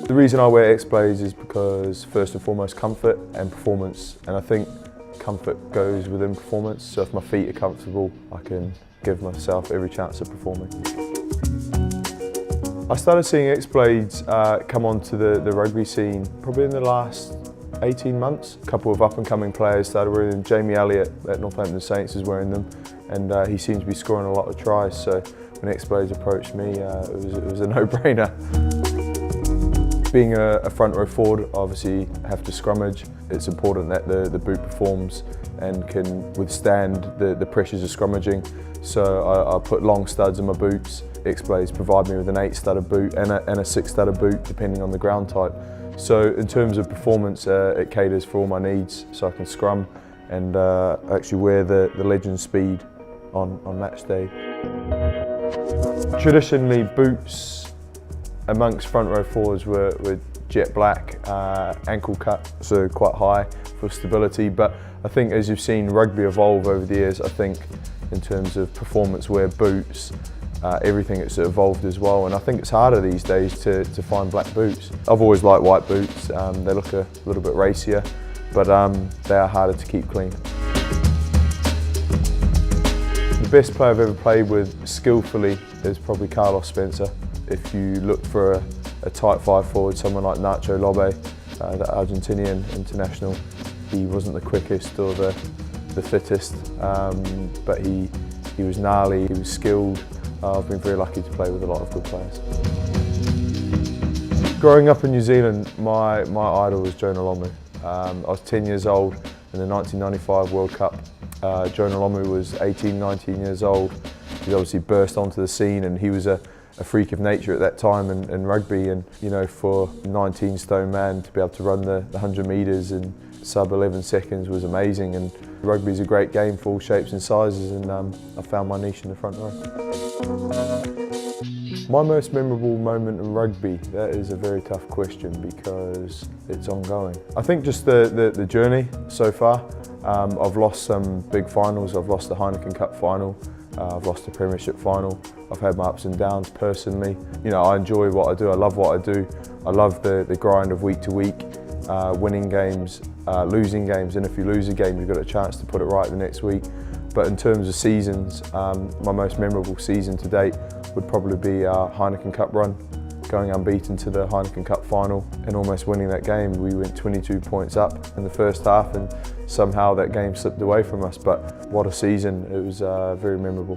The reason I wear X-Blades is because first and foremost comfort and performance, and I think comfort goes within performance, so if my feet are comfortable I can give myself every chance of performing. I started seeing X-Blades come onto the rugby scene probably in the last 18 months. A couple of up-and-coming players started wearing them. Jamie Elliott at Northampton Saints is wearing them, and he seems to be scoring a lot of tries, so when X-Blades approached me it was a no-brainer. Being a front row forward, I obviously have to scrummage. It's important that the boot performs and can withstand the pressures of scrummaging. So I put long studs in my boots. X-Blades provide me with an 8-studded boot and a 6-studded boot, depending on the ground type. So in terms of performance, it caters for all my needs, so I can scrum and actually wear the Legend Speed on match day. Traditionally, boots amongst front row forwards were jet black, ankle cut, so quite high for stability. But I think as you've seen rugby evolve over the years, I think in terms of performance wear boots, everything has evolved as well, and I think it's harder these days to find black boots. I've always liked white boots. They look a little bit racier, but they are harder to keep clean. The best player I've ever played with skillfully is probably Carlos Spencer. If you look for a tight 5 forward, someone like Nacho Lobe, the Argentinian international, he wasn't the quickest or the fittest, but he was gnarly, he was skilled. I've been very lucky to play with a lot of good players. Growing up in New Zealand, my idol was Jonah Lomu. I was 10 years old in the 1995 World Cup. Jonah Lomu was 18, 19 years old. He obviously burst onto the scene, and he was a freak of nature at that time in rugby, and you know, for a 19-stone man to be able to run the 100 metres in sub 11 seconds was amazing. And rugby is a great game for all shapes and sizes, and I found my niche in the front row. My most memorable moment in rugby, that is a very tough question because it's ongoing. I think just the journey so far. I've lost some big finals. I've lost the Heineken Cup final. I've lost the Premiership final. I've had my ups and downs personally. You know, I enjoy what I do. I love what I do. I love the grind of week to week, winning games, losing games, and if you lose a game, you've got a chance to put it right the next week. But in terms of seasons, my most memorable season to date would probably be our Heineken Cup run, going unbeaten to the Heineken Cup final and almost winning that game. We went 22 points up in the first half, and somehow that game slipped away from us. But what a season, it was very memorable.